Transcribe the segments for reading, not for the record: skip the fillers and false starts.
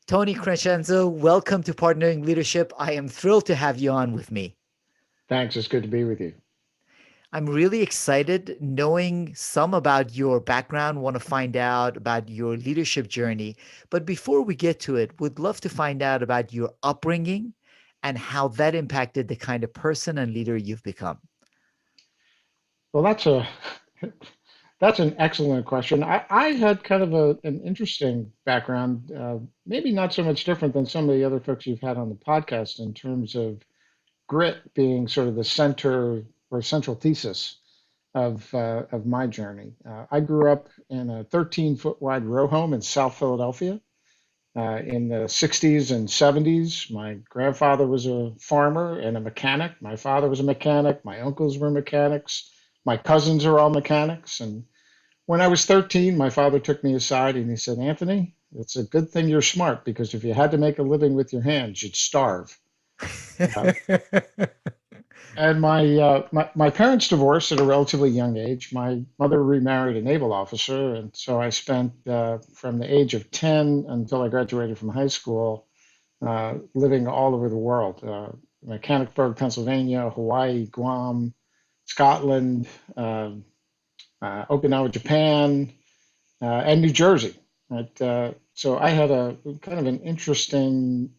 Tony Crescenzo, welcome to Partnering Leadership. I am thrilled to have you on with me. Thanks. It's good to be with you. I'm really excited knowing some about your background, want to find out about your leadership journey. But before we get to it, would love to find out about your upbringing and how that impacted the kind of person and leader you've become. Well, that's an excellent question. I had kind of an interesting background, maybe not so much different than some of the other folks you've had on the podcast in terms of grit being sort of the center or central thesis of my journey. I grew up in a 13-foot wide row home in South Philadelphia. In the 60s and 70s, my grandfather was a farmer and a mechanic. My father was a mechanic. My uncles were mechanics. My cousins are all mechanics. And when I was 13, my father took me aside and he said, Anthony, it's a good thing you're smart because if you had to make a living with your hands, you'd starve. Uh, and my parents divorced at a relatively young age. My mother remarried a naval officer, and so I spent from the age of 10 until I graduated from high school living all over the world. Mechanicsburg, Pennsylvania, Hawaii, Guam, Scotland, Okinawa, Japan, and New Jersey. Right? So I had a kind of an interesting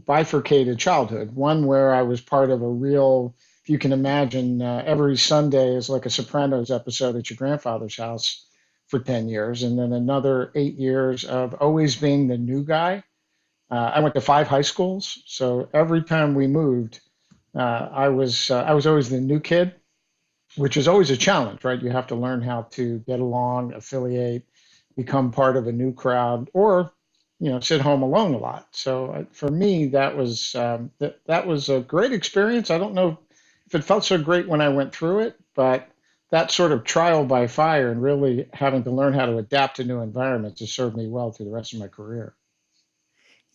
bifurcated childhood, one where I was part of a real, if you can imagine, every Sunday is like a Sopranos episode at your grandfather's house for 10 years, and then another 8 years of always being the new guy. I went to five high schools, so every time we moved, I was always the new kid, which is always a challenge, right? You have to learn how to get along, affiliate, become part of a new crowd, or sit home alone a lot. So for me, that was a great experience. I don't know if it felt so great when I went through it, but that sort of trial by fire and really having to learn how to adapt to new environments has served me well through the rest of my career.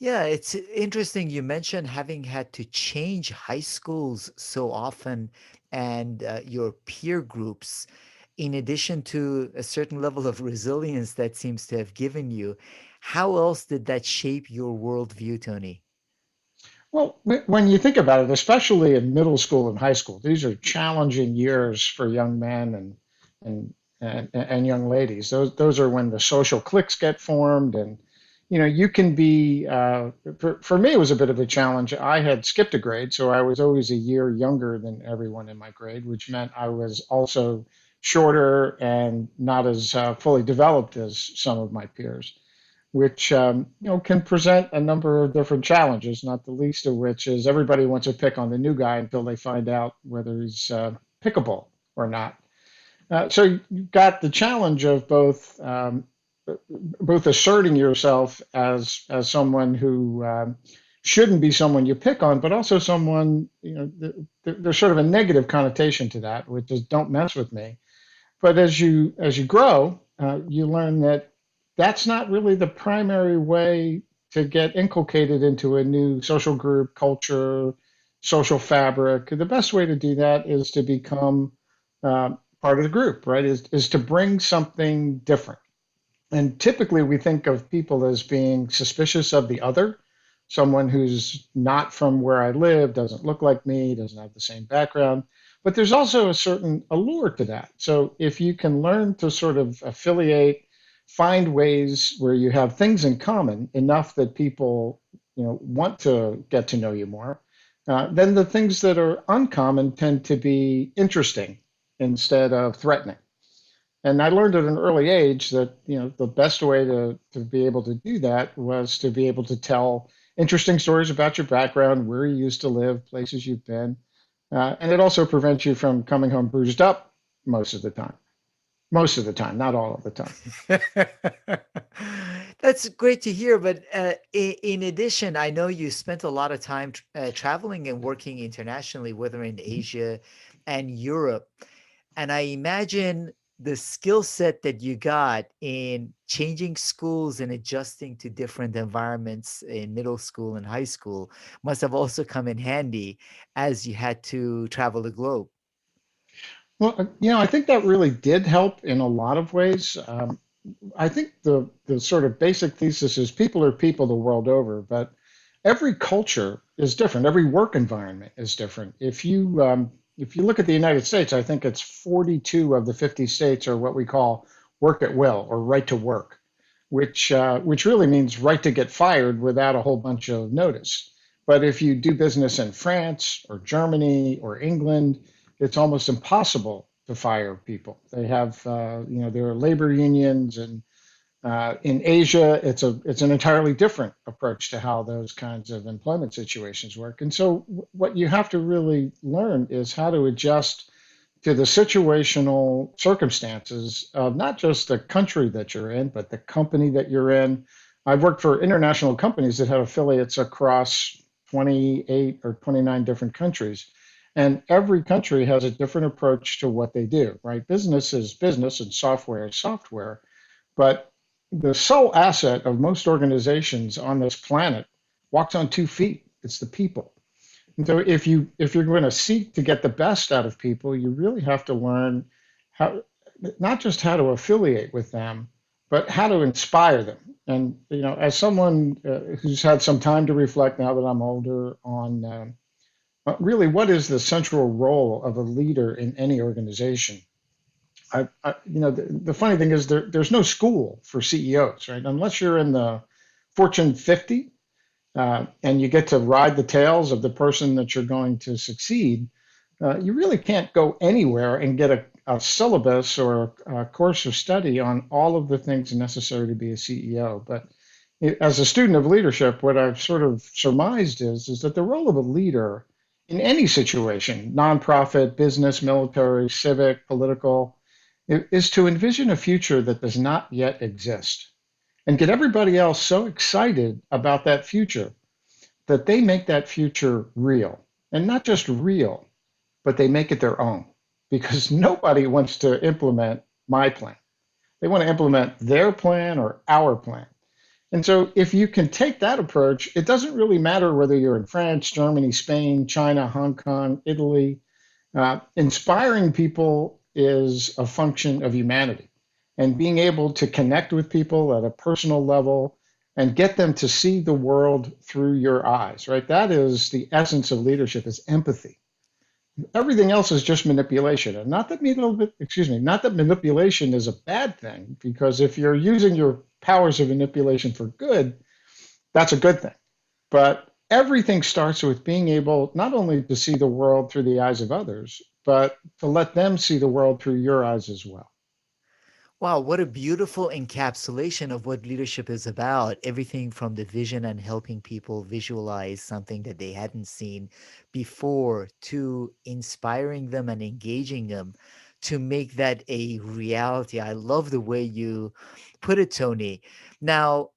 Yeah, it's interesting. You mentioned having had to change high schools so often and your peer groups, in addition to a certain level of resilience that seems to have given you. How else did that shape your worldview, Tony? Well, when you think about it, especially in middle school and high school, these are challenging years for young men and and young ladies. Those are when the social cliques get formed, and you can be. For me, it was a bit of a challenge. I had skipped a grade, so I was always a year younger than everyone in my grade, which meant I was also shorter and not as fully developed as some of my peers, which can present a number of different challenges, not the least of which is everybody wants to pick on the new guy until they find out whether he's pickable or not. So you've got the challenge of both asserting yourself as someone who shouldn't be someone you pick on, but also someone there's sort of a negative connotation to that, which is don't mess with me. But as you grow, you learn that that's not really the primary way to get inculcated into a new social group, culture, social fabric. The best way to do that is to become part of the group, right? Is to bring something different. And typically, we think of people as being suspicious of the other, someone who's not from where I live, doesn't look like me, doesn't have the same background. But there's also a certain allure to that. So if you can learn to sort of affiliate, find ways where you have things in common enough that people, want to get to know you more, then the things that are uncommon tend to be interesting instead of threatening. And I learned at an early age that the best way to be able to do that was to be able to tell interesting stories about your background, where you used to live, places you've been, and it also prevents you from coming home bruised up most of the time. Most of the time, not all of the time. That's great to hear. But in addition, I know you spent a lot of time traveling and working internationally, whether in Asia and Europe. And I imagine the skill set that you got in changing schools and adjusting to different environments in middle school and high school must have also come in handy as you had to travel the globe. Well, I think that really did help in a lot of ways. I think the sort of basic thesis is people are people the world over, but every culture is different. Every work environment is different. If you look at the United States, I think it's 42 of the 50 states are what we call work at will or right to work, which really means right to get fired without a whole bunch of notice. But if you do business in France or Germany or England, it's almost impossible to fire people. They have, there are labor unions, and in Asia, it's an entirely different approach to how those kinds of employment situations work. And so, what you have to really learn is how to adjust to the situational circumstances of not just the country that you're in, but the company that you're in. I've worked for international companies that have affiliates across 28 or 29 different countries. And every country has a different approach to what they do, right? Business is business and software is software. But the sole asset of most organizations on this planet walks on 2 feet. It's the people. And so if you're going to seek to get the best out of people, you really have to learn how not just how to affiliate with them, but how to inspire them. And as someone who's had some time to reflect now that I'm older on really what is the central role of a leader in any organization. The funny thing is there's no school for CEOs, right? Unless you're in the Fortune 50 and you get to ride the tails of the person that you're going to succeed, you really can't go anywhere and get a syllabus or a course of study on all of the things necessary to be a CEO. But as a student of leadership, what I've sort of surmised is that the role of a leader in any situation, nonprofit, business, military, civic, political, is to envision a future that does not yet exist and get everybody else so excited about that future that they make that future real. And not just real, but they make it their own because nobody wants to implement my plan. They want to implement their plan or our plan. And so if you can take that approach, it doesn't really matter whether you're in France, Germany, Spain, China, Hong Kong, Italy. Inspiring people is a function of humanity and being able to connect with people at a personal level and get them to see the world through your eyes, right? That is the essence of leadership is empathy. Everything else is just manipulation. And not that manipulation is a bad thing, because if you're using your powers of manipulation for good, that's a good thing. But everything starts with being able not only to see the world through the eyes of others, but to let them see the world through your eyes as well. Wow, what a beautiful encapsulation of what leadership is about. Everything from the vision and helping people visualize something that they hadn't seen before to inspiring them and engaging them to make that a reality. I love the way you put it, Tony. Now,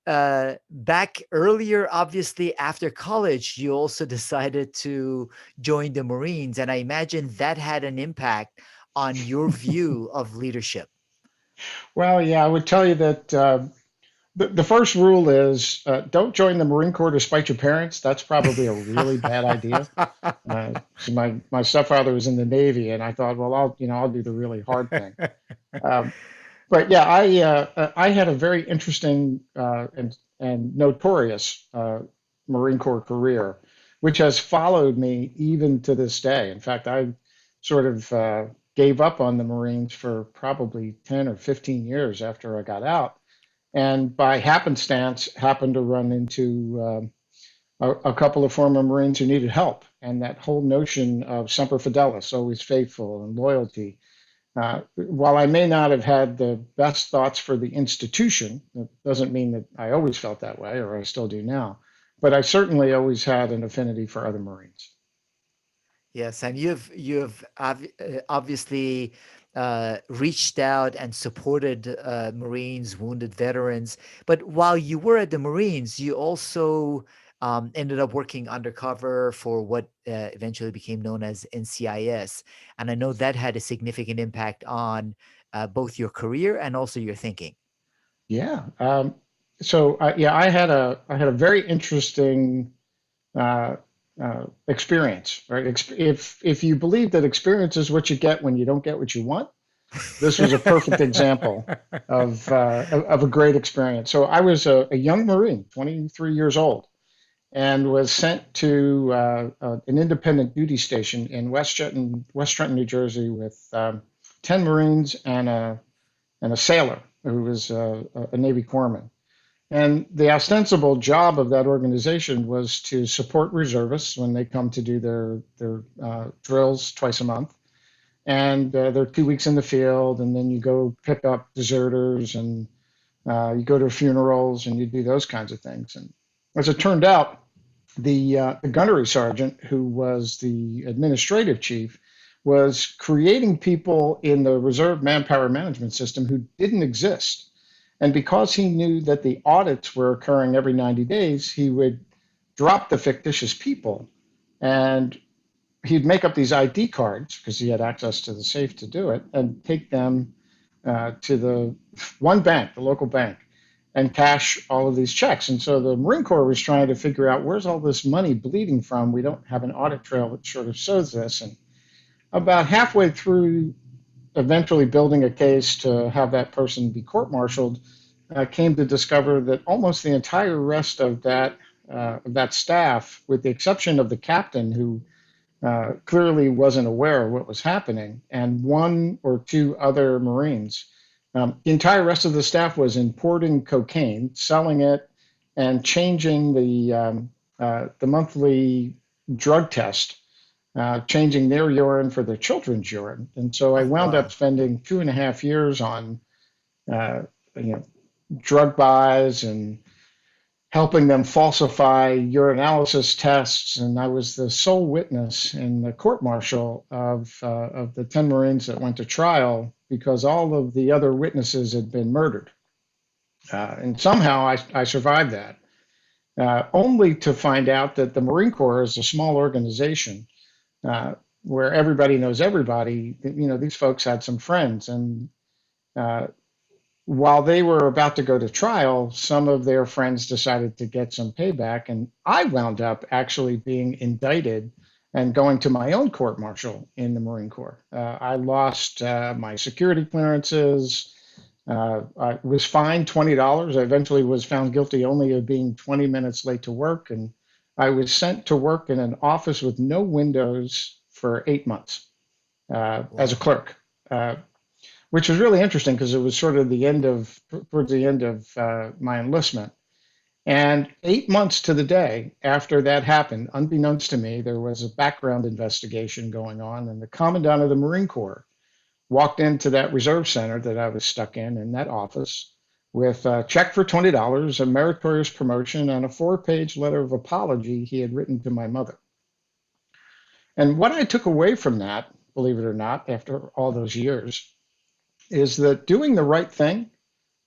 back earlier, obviously, after college, you also decided to join the Marines. And I imagine that had an impact on your view of leadership. Well, yeah, I would tell you that the first rule is don't join the Marine Corps despite your parents. That's probably a really bad idea. So my stepfather was in the Navy, and I thought, well, I'll do the really hard thing. Um, but yeah, I had a very interesting and notorious Marine Corps career, which has followed me even to this day. In fact, I sort of gave up on the Marines for probably 10 or 15 years after I got out, and by happenstance happened to run into a couple of former Marines who needed help, and that whole notion of semper fidelis, always faithful, and loyalty. While I may not have had the best thoughts for the institution, that doesn't mean that I always felt that way or I still do now, but I certainly always had an affinity for other Marines. Yes, and you've obviously reached out and supported Marines, wounded veterans. But while you were at the Marines, you also ended up working undercover for what eventually became known as NCIS. And I know that had a significant impact on both your career and also your thinking. Yeah. Yeah, I had a very interesting uh, experience, right? If you believe that experience is what you get when you don't get what you want, This was a perfect example of a great experience. So I was a young Marine, 23 years old, and was sent to an independent duty station in West Trenton, New Jersey, with 10 Marines and a sailor who was a Navy corpsman. And the ostensible job of that organization was to support reservists when they come to do their drills twice a month. And they're 2 weeks in the field, and then you go pick up deserters, and you go to funerals, and you do those kinds of things. And as it turned out, the gunnery sergeant, who was the administrative chief, was creating people in the reserve manpower management system who didn't exist. And because he knew that the audits were occurring every 90 days, he would drop the fictitious people, and he'd make up these ID cards because he had access to the safe to do it, and take them to the one bank, the local bank, and cash all of these checks. And so the Marine Corps was trying to figure out, where's all this money bleeding from? We don't have an audit trail that sort of shows this. And about halfway through eventually building a case to have that person be court-martialed, came to discover that almost the entire rest of that staff, with the exception of the captain, who clearly wasn't aware of what was happening, and one or two other Marines. The entire rest of the staff was importing cocaine, selling it, and changing the monthly drug test, changing their urine for their children's urine. And so I Oh, wound up wow. spending 2.5 years on uh, you know, drug buys and helping them falsify urinalysis tests. And I was the sole witness in the court martial of the 10 Marines that went to trial, because all of the other witnesses had been murdered. And somehow I survived that, only to find out that the Marine Corps is a small organization, uh, where everybody knows everybody. These folks had some friends. And uh, while they were about to go to trial, some of their friends decided to get some payback, and I wound up actually being indicted and going to my own court martial in the Marine Corps. I lost my security clearances. I was fined $20. I eventually was found guilty only of being 20 minutes late to work, and I was sent to work in an office with no windows for 8 months as a Wow. clerk. Uh, which was really interesting because it was sort of towards the end of my enlistment. And 8 months to the day after that happened, unbeknownst to me, there was a background investigation going on, and the commandant of the Marine Corps walked into that reserve center that I was stuck in that office, with a check for $20, a meritorious promotion, and a 4-page letter of apology he had written to my mother. And what I took away from that, believe it or not, after all those years, is that doing the right thing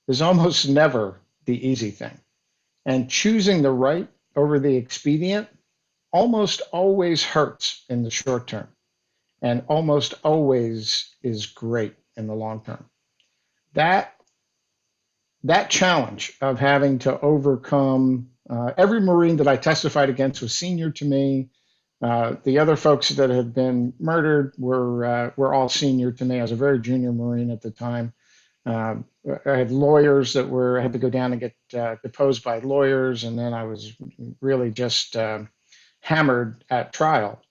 is almost never the easy thing. And choosing the right over the expedient almost always hurts in the short term, and almost always is great in the long term. That that challenge of having to overcome, every Marine that I testified against was senior to me. The other folks that had been murdered were all senior to me. I was a very junior Marine at the time. Uh, I had lawyers I had to go down and get deposed by lawyers, and then I was really just hammered at trial.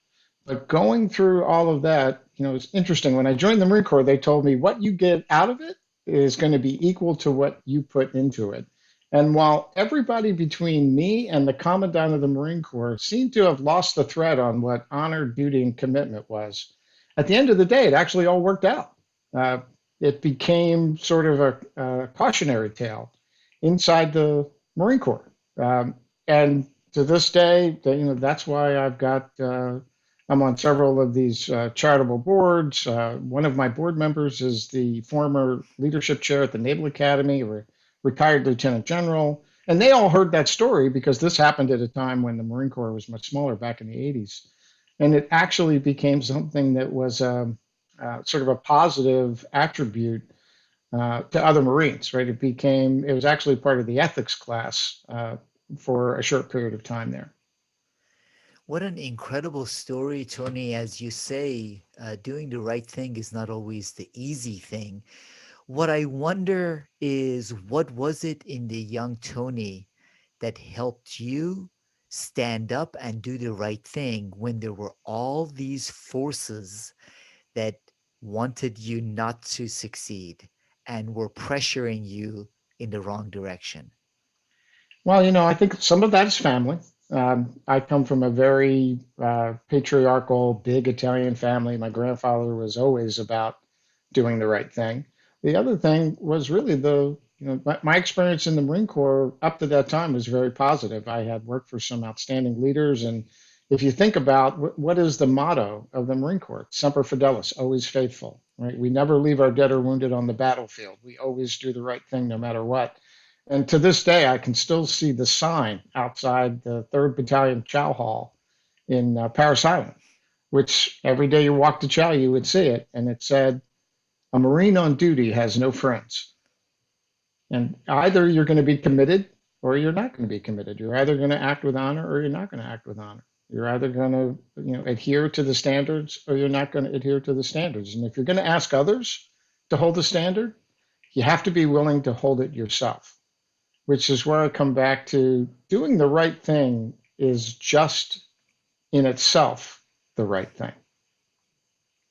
But going through all of that, it's interesting. When I joined the Marine Corps, they told me what you get out of it is going to be equal to what you put into it. And while everybody between me and the Commandant of the Marine Corps seemed to have lost the thread on what honor, duty, and commitment was, at the end of the day, it actually all worked out. Uh, it became sort of a cautionary tale inside the Marine Corps. And to this day, that's why I'm on several of these charitable boards. One of my board members is the former leadership chair at the Naval Academy, a retired lieutenant general. And they all heard that story because this happened at a time when the Marine Corps was much smaller, back in the 80s. And it actually became something that was sort of a positive attribute to other Marines, right? It was actually part of the ethics class for a short period of time there. What an incredible story, Tony. As you say, doing the right thing is not always the easy thing. What I wonder is what was it in the young Tony that helped you stand up and do the right thing when there were all these forces that wanted you not to succeed and were pressuring you in the wrong direction? Well, I think some of that is family. I come from a very patriarchal, big Italian family. My grandfather was always about doing the right thing. The other thing was really my experience in the Marine Corps up to that time was very positive. I had worked for some outstanding leaders, and if you think about what is the motto of the Marine Corps, Semper Fidelis, always faithful, right? We never leave our dead or wounded on the battlefield. We always do the right thing no matter what. And to this day, I can still see the sign outside the 3rd Battalion Chow Hall in Paris Island, which every day you walk the chow, you would see it. And it said, "A Marine on duty has no friends." And either you're going to be committed or you're not going to be committed. You're either going to act with honor or you're not going to act with honor. You're either going to, adhere to the standards or you're not going to adhere to the standards. And if you're going to ask others to hold the standard, you have to be willing to hold it yourself, which is where I come back to doing the right thing is just in itself the right thing.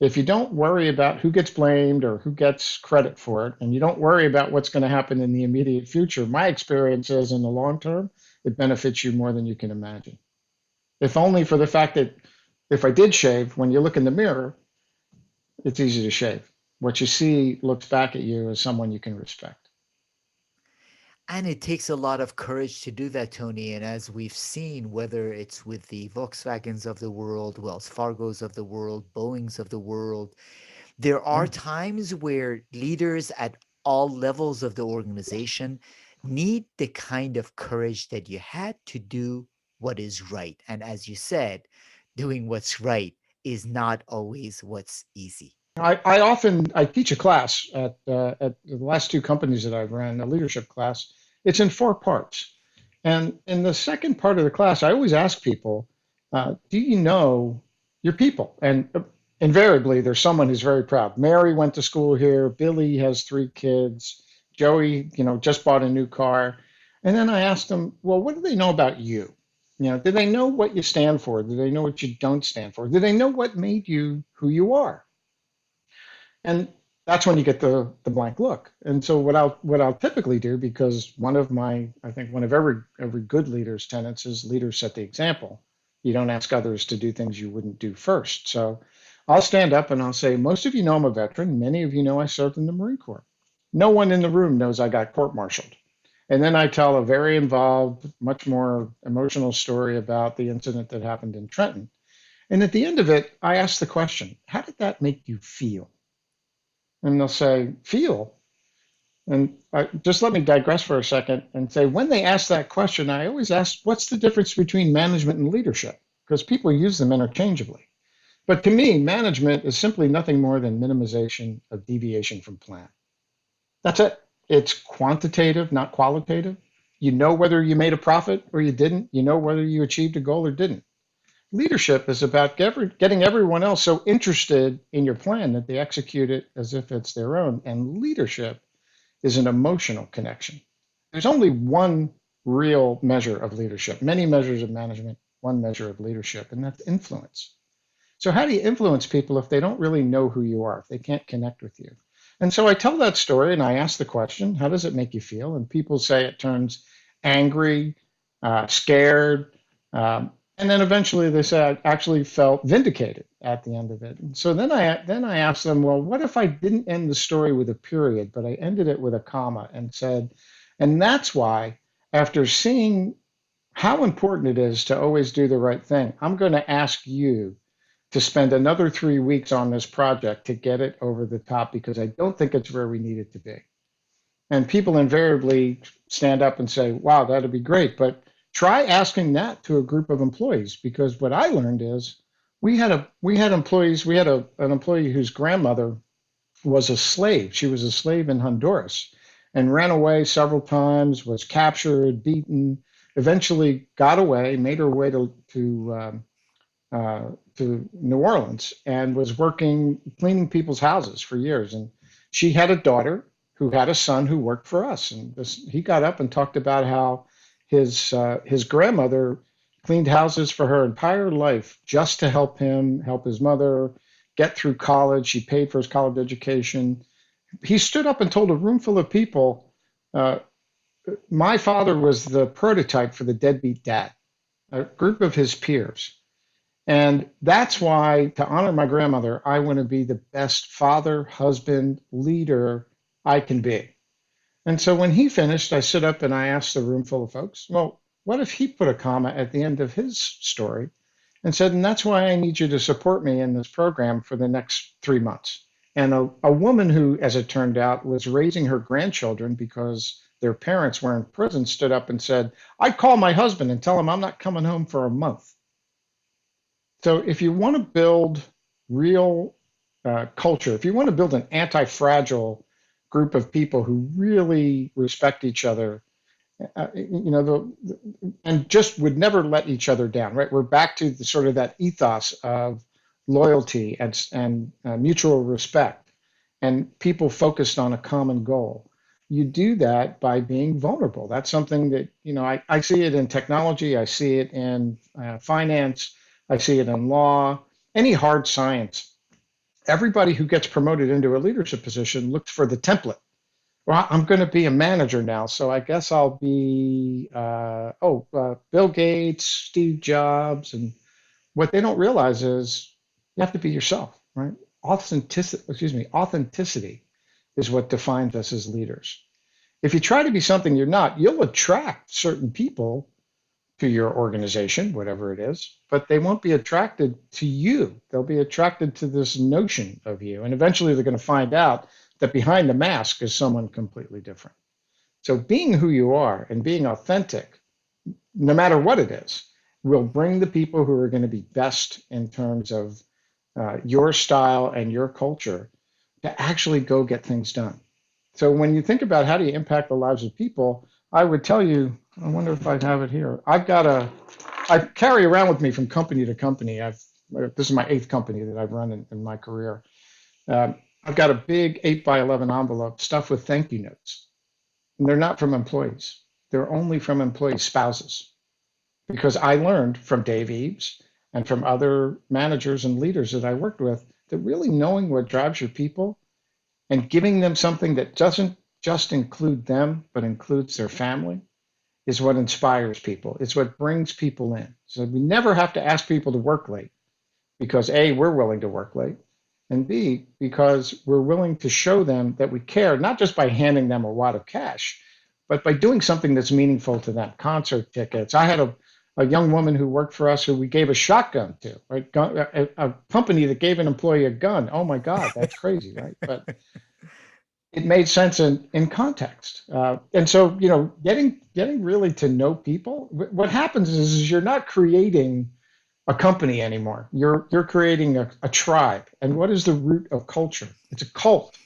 If you don't worry about who gets blamed or who gets credit for it, and you don't worry about what's going to happen in the immediate future, my experience is in the long term, it benefits you more than you can imagine. If only for the fact that if I did shave, when you look in the mirror, it's easy to shave. What you see looks back at you as someone you can respect. And it takes a lot of courage to do that, Tony. And as we've seen, whether it's with the Volkswagens of the world, Wells Fargos of the world, Boeings of the world, there are Yeah. times where leaders at all levels of the organization need the kind of courage that you had to do what is right. And as you said, doing what's right is not always what's easy. I teach a class at the last two companies that I've ran, a leadership class. It's in 4 parts. And in the second part of the class, I always ask people, do you know your people? And invariably, there's someone who's very proud. Mary went to school here. Billy has 3 kids. Joey, just bought a new car. And then I asked them, well, what do they know about you? Do they know what you stand for? Do they know what you don't stand for? Do they know what made you who you are? And that's when you get the blank look. And so what I'll typically do, because I think one of every good leader's tenets is leaders set the example. You don't ask others to do things you wouldn't do first. So I'll stand up and I'll say, most of you know I'm a veteran. Many of you know I served in the Marine Corps. No one in the room knows I got court-martialed. And then I tell a very involved, much more emotional story about the incident that happened in Trenton. And at the end of it, I ask the question, how did that make you feel? And they'll say, feel. And just let me digress for a second and say, when they ask that question, I always ask, what's the difference between management and leadership? Because people use them interchangeably. But to me, management is simply nothing more than minimization of deviation from plan. That's it. It's quantitative, not qualitative. You know whether you made a profit or you didn't. You know whether you achieved a goal or didn't. Leadership is about getting everyone else so interested in your plan that they execute it as if it's their own. And leadership is an emotional connection. There's only one real measure of leadership, many measures of management, one measure of leadership, and that's influence. So, how do you influence people if they don't really know who you are, if they can't connect with you? And so I tell that story and I ask the question, how does it make you feel? And people say it turns angry, scared, and then eventually they say I actually felt vindicated at the end of it. And so then I asked them, well, what if I didn't end the story with a period, but I ended it with a comma and said, and that's why after seeing how important it is to always do the right thing, I'm going to ask you to spend another 3 weeks on this project to get it over the top because I don't think it's where we need it to be. And people invariably stand up and say, wow, that'd be great. But try asking that to a group of employees because what I learned is we had an employee whose grandmother was a slave. She was a slave in Honduras and ran away several times, was captured, beaten, eventually got away, made her way to uh, to New Orleans and was working cleaning people's houses for years. And she had a daughter who had a son who worked for us. And he got up and talked about how his grandmother cleaned houses for her entire life just to help him help his mother get through college. She paid for his college education. He stood up and told a room full of people, uh, my father was the prototype for the deadbeat dad, a group of his peers. And that's why, to honor my grandmother, I want to be the best father, husband, leader I can be. And so when he finished, I stood up and I asked the room full of folks, well, what if he put a comma at the end of his story and said, and that's why I need you to support me in this program for the next 3 months? And a woman who, as it turned out, was raising her grandchildren because their parents were in prison stood up and said, I'd call my husband and tell him I'm not coming home for a month. So if you want to build real culture, if you want to build an anti-fragile group of people who really respect each other, and just would never let each other down, right? We're back to the sort of that ethos of loyalty and mutual respect, and people focused on a common goal. You do that by being vulnerable. That's something that, I see it in technology, I see it in finance, I see it in law, any hard science. Everybody who gets promoted into a leadership position looks for the template. Well, I'm going to be a manager now, so I guess I'll be, Bill Gates, Steve Jobs. And what they don't realize is you have to be yourself, right? Authenticity is what defines us as leaders. If you try to be something you're not, you'll attract certain people to your organization, whatever it is, but they won't be attracted to you. They'll be attracted to this notion of you. And eventually they're going to find out that behind the mask is someone completely different. So being who you are and being authentic, no matter what it is, will bring the people who are going to be best in terms of your style and your culture to actually go get things done. So when you think about how do you impact the lives of people, I would tell you, I wonder if I have it here. I carry around with me from company to company. This is my eighth company that I've run in my career. Um, I've got a big 8x11 envelope stuffed with thank you notes. And they're not from employees. They're only from employee spouses. Because I learned from Dave Eves and from other managers and leaders that I worked with that really knowing what drives your people and giving them something that doesn't just include them, but includes their family is what inspires people. It's what brings people in. So we never have to ask people to work late because A, we're willing to work late, and B, because we're willing to show them that we care, not just by handing them a wad of cash, but by doing something that's meaningful to them. Concert tickets. I had a young woman who worked for us who we gave a shotgun to, right? A company that gave an employee a gun. Oh my God, that's crazy, right? But it made sense in context. And so, getting really to know people, what happens is you're not creating a company anymore. You're creating a tribe. And what is the root of culture? It's a cult,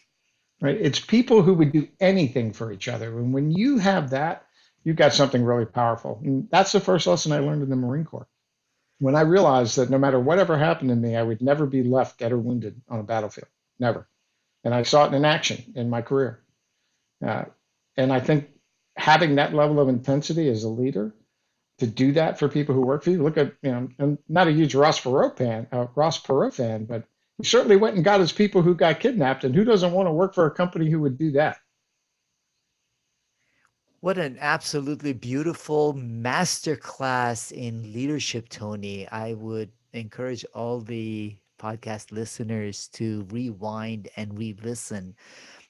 right? It's people who would do anything for each other. And when you have that, you've got something really powerful. And that's the first lesson I learned in the Marine Corps. When I realized that no matter whatever happened to me, I would never be left dead or wounded on a battlefield. Never. And I saw it in action in my career. Uh, and I think having that level of intensity as a leader to do that for people who work for you. Look at, I'm not a huge Ross Perot fan, but he certainly went and got his people who got kidnapped. And who doesn't want to work for a company who would do that? What an absolutely beautiful masterclass in leadership, Tony. I would encourage all the podcast listeners to rewind and re-listen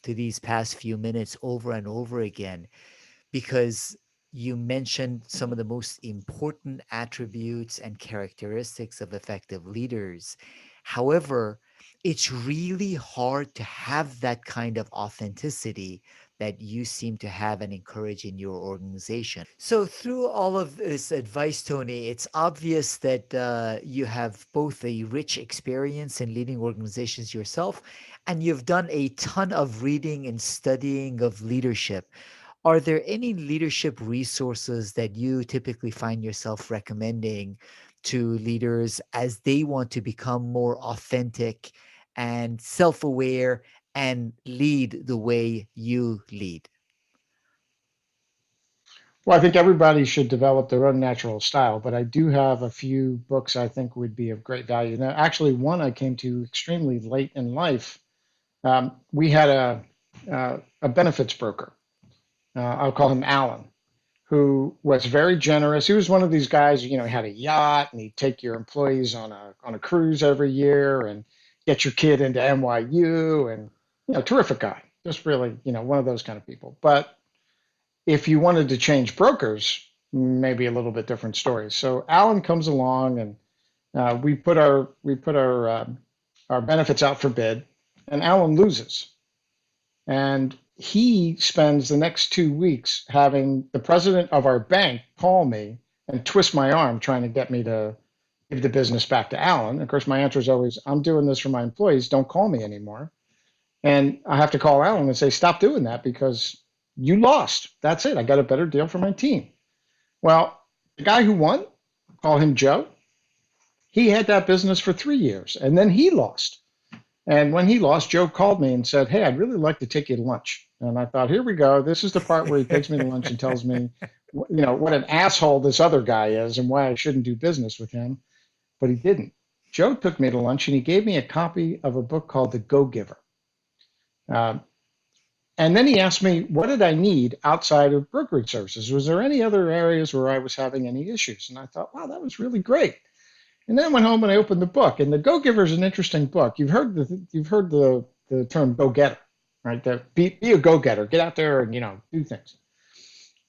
to these past few minutes over and over again because you mentioned some of the most important attributes and characteristics of effective leaders. However, it's really hard to have that kind of authenticity that you seem to have and encourage in your organization. So, through all of this advice, Tony, it's obvious that you have both a rich experience in leading organizations yourself, and you've done a ton of reading and studying of leadership. Are there any leadership resources that you typically find yourself recommending to leaders as they want to become more authentic and self aware and lead the way you lead? Well, I think everybody should develop their own natural style, but I do have a few books I think would be of great value. Now, actually, one I came to extremely late in life. We had a benefits broker. I'll call him Alan, who was very generous. He was one of these guys, had a yacht and he'd take your employees on a cruise every year and get your kid into NYU and terrific guy. Just really, one of those kind of people. But if you wanted to change brokers, maybe a little bit different story. So Alan comes along and we put our benefits out for bid, and Alan loses. And he spends the next 2 weeks having the president of our bank call me and twist my arm trying to get me to give the business back to Alan. Of course, my answer is always, I'm doing this for my employees. Don't call me anymore. And I have to call Alan and say, stop doing that because you lost. That's it. I got a better deal for my team. Well, the guy who won, call him Joe, he had that business for 3 years and then he lost. And when he lost, Joe called me and said, hey, I'd really like to take you to lunch. And I thought, here we go. This is the part where he takes me to lunch and tells me, what an asshole this other guy is and why I shouldn't do business with him. But he didn't. Joe took me to lunch and he gave me a copy of a book called The Go-Giver. Uh, and then he asked me, what did I need outside of brokerage services? Was there any other areas where I was having any issues? And I thought, wow, that was really great. And then I went home and I opened the book. And The Go-Giver is an interesting book. You've heard the term go-getter, right? Be a go-getter, get out there and do things.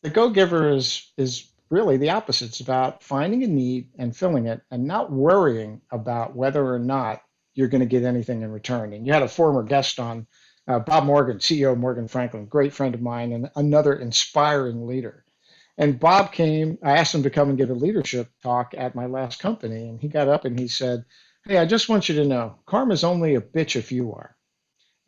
The Go-Giver is really the opposite. It's about finding a need and filling it, and not worrying about whether or not you're going to get anything in return. And you had a former guest on, Bob Morgan, CEO of Morgan Franklin, great friend of mine, and another inspiring leader. And Bob came, I asked him to come and give a leadership talk at my last company. And he got up and he said, hey, I just want you to know, karma's only a bitch if you are.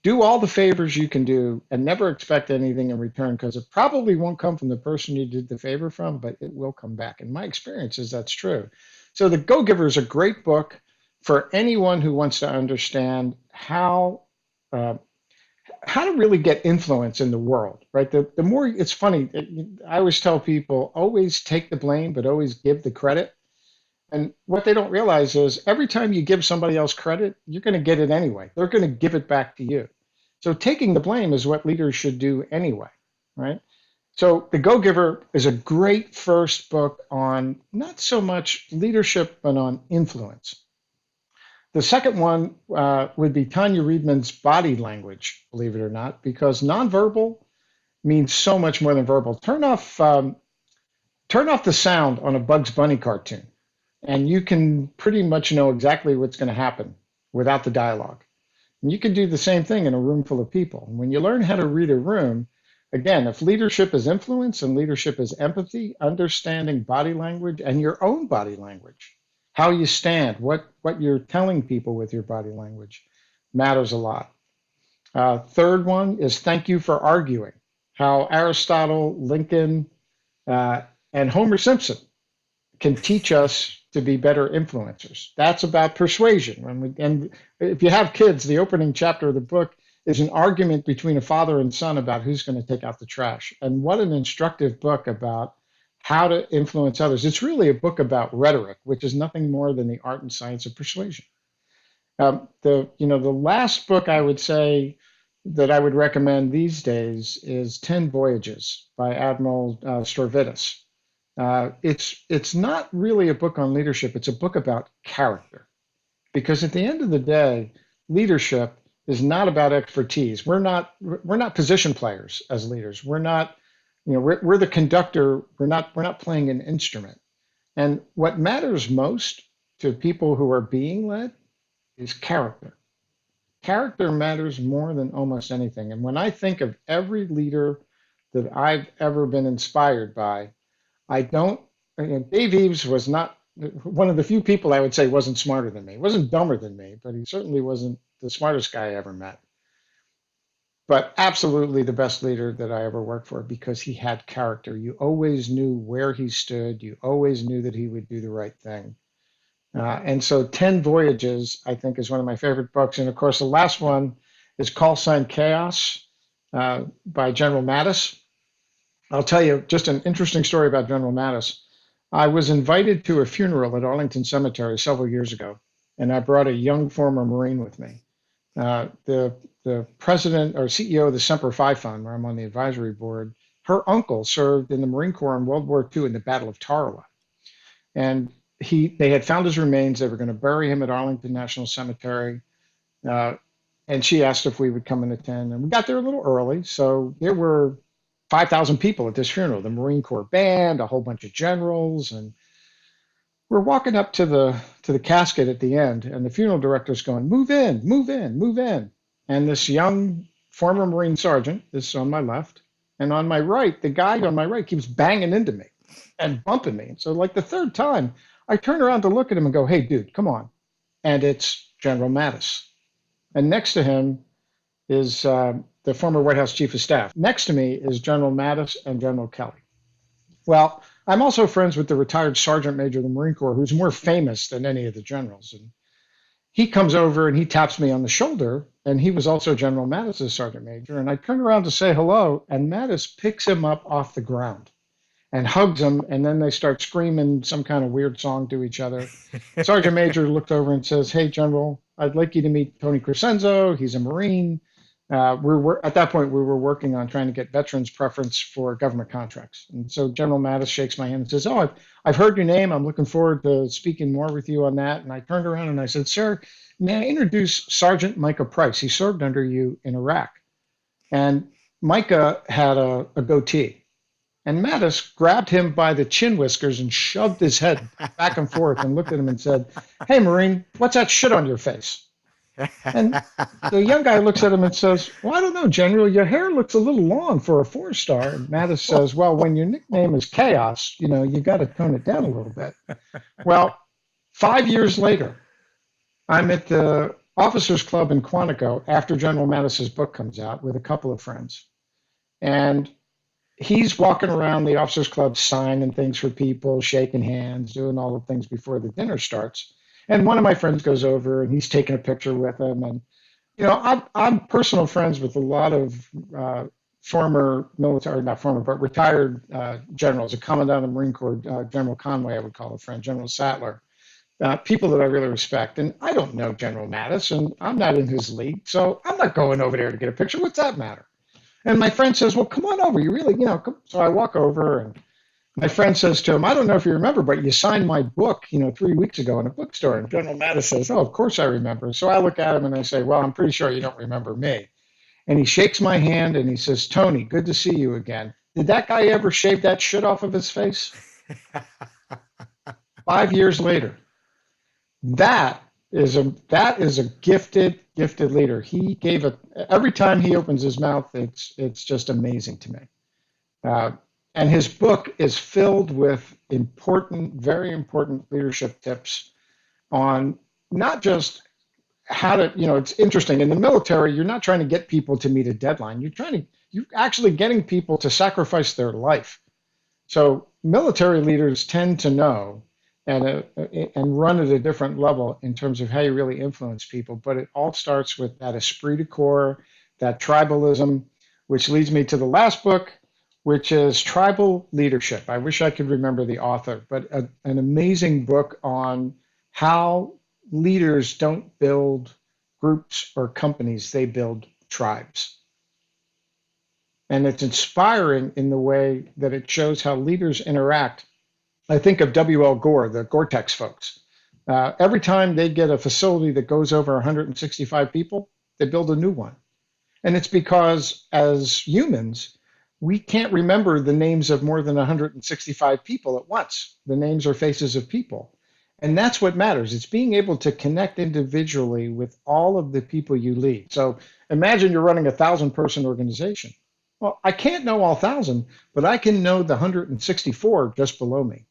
Do all the favors you can do and never expect anything in return, because it probably won't come from the person you did the favor from, but it will come back. And my experience is that's true. So The Go-Giver is a great book for anyone who wants to understand uh, how to really get influence in the world, right? The more, it's funny, I always tell people, always take the blame, but always give the credit. And what they don't realize is every time you give somebody else credit, you're going to get it anyway. They're going to give it back to you. So taking the blame is what leaders should do anyway, right? So The Go-Giver is a great first book on not so much leadership, but on influence. The second one would be Tanya Riedman's Body Language, believe it or not, because nonverbal means so much more than verbal. Turn off the sound on a Bugs Bunny cartoon, and you can pretty much know exactly what's going to happen without the dialogue. And you can do the same thing in a room full of people. And when you learn how to read a room, again, if leadership is influence and leadership is empathy, understanding body language and your own body language, how you stand, what you're telling people with your body language matters a lot. Third one is Thank You for Arguing, how Aristotle, Lincoln, and Homer Simpson can teach us to be better influencers. That's about persuasion. And if you have kids, the opening chapter of the book is an argument between a father and son about who's going to take out the trash. And what an instructive book about how to influence others. It's really a book about rhetoric, which is nothing more than the art and science of persuasion. The last book I would say that I would recommend these days is 10 Voyages by Admiral Stavridis. It's not really a book on leadership. It's a book about character, because at the end of the day, leadership is not about expertise. We're not position players as leaders. We're the conductor. We're not playing an instrument. And what matters most to people who are being led is character. Character matters more than almost anything. And when I think of every leader that I've ever been inspired by, I don't, Dave Eves was not one of the few people I would say wasn't smarter than me. He wasn't dumber than me, but he certainly wasn't the smartest guy I ever met. But absolutely the best leader that I ever worked for, because he had character. You always knew where he stood. You always knew that he would do the right thing. And so 10 Voyages, I think, is one of my favorite books. And of course, the last one is Call Sign Chaos by General Mattis. I'll tell you just an interesting story about General Mattis. I was invited to a funeral at Arlington Cemetery several years ago, and I brought a young former Marine with me. The president or CEO of the Semper Fi Fund, where I'm on the advisory board, her uncle served in the Marine Corps in World War II in the Battle of Tarawa. And they had found his remains. They were going to bury him at Arlington National Cemetery. Uh, and she asked if we would come and attend. And we got there a little early. So there were 5,000 people at this funeral, the Marine Corps band, a whole bunch of generals. And we're walking up to the casket at the end. And the funeral director's going, move in, move in, move in. And this young former Marine sergeant is on my left. And on my right, the guy on my right keeps banging into me and bumping me. So, like the third time, I turn around to look at him and go, hey, dude, come on. And it's General Mattis. And next to him is the former White House Chief of Staff. Next to me is General Mattis and General Kelly. Well, I'm also friends with the retired Sergeant Major of the Marine Corps, who's more famous than any of the generals. And he comes over and he taps me on the shoulder, and he was also General Mattis's Sergeant Major. And I turn around to say hello, and Mattis picks him up off the ground and hugs him, and then they start screaming some kind of weird song to each other. Sergeant Major looked over and says, hey, General, I'd like you to meet Tony Crescenzo. He's a Marine. We're at that point, we were working on trying to get veterans preference for government contracts. And so General Mattis shakes my hand and says, oh, I've heard your name. I'm looking forward to speaking more with you on that. And I turned around and I said, sir, may I introduce Sergeant Micah Price? He served under you in Iraq. And Micah had a goatee. And Mattis grabbed him by the chin whiskers and shoved his head back and forth and looked at him and said, hey, Marine, what's that shit on your face? And the young guy looks at him and says, well, I don't know, General, your hair looks a little long for a 4-star. And Mattis says, well, when your nickname is Chaos, you got to tone it down a little bit. Well, 5 years later, I'm at the Officers Club in Quantico after General Mattis's book comes out with a couple of friends. And he's walking around the Officers Club signing things for people, shaking hands, doing all the things before the dinner starts. And one of my friends goes over and he's taking a picture with him. And, I'm personal friends with a lot of former military, not former, but retired generals, a commandant of the Marine Corps, General Conway, I would call a friend, General Sattler, people that I really respect. And I don't know General Mattis, and I'm not in his league. So I'm not going over there to get a picture. What's that matter? And my friend says, well, come on over. You really, come. So I walk over and my friend says to him, I don't know if you remember, but you signed my book, 3 weeks ago in a bookstore. And General Mattis says, oh, of course I remember. So I look at him and I say, well, I'm pretty sure you don't remember me. And he shakes my hand and he says, Tony, good to see you again. Did that guy ever shave that shit off of his face? 5 years later. That is a gifted leader. He gave it every time he opens his mouth. It's just amazing to me. And his book is filled with important, very important leadership tips on not just how to, it's interesting. In the military, you're not trying to get people to meet a deadline. You're actually getting people to sacrifice their life. So military leaders tend to know and run at a different level in terms of how you really influence people. But it all starts with that esprit de corps, that tribalism, which leads me to the last book, which is Tribal Leadership. I wish I could remember the author, but an amazing book on how leaders don't build groups or companies, they build tribes. And it's inspiring in the way that it shows how leaders interact. I think of W.L. Gore, the Gore-Tex folks. Every time they get a facility that goes over 165 people, they build a new one. And it's because as humans, we can't remember the names of more than 165 people at once, the names or faces of people. And that's what matters. It's being able to connect individually with all of the people you lead. So imagine you're running 1,000-person organization. Well, I can't know all 1,000, but I can know the 164 just below me.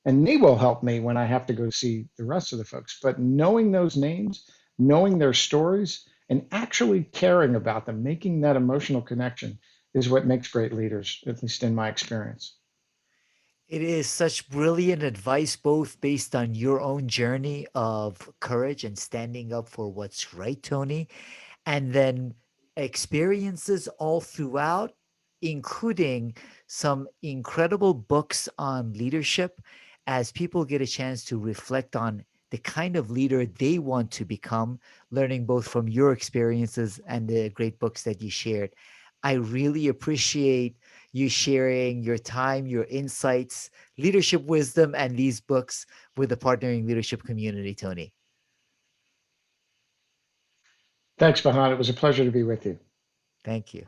And they will help me when I have to go see the rest of the folks. But knowing those names, knowing their stories, and actually caring about them, making that emotional connection is what makes great leaders, at least in my experience. It is such brilliant advice, both based on your own journey of courage and standing up for what's right, Tony, and then experiences all throughout, including some incredible books on leadership as people get a chance to reflect on the kind of leader they want to become, learning both from your experiences and the great books that you shared. I really appreciate you sharing your time, your insights, leadership wisdom, and these books with the partnering leadership community, Tony. Thanks, Mahan. It was a pleasure to be with you. Thank you.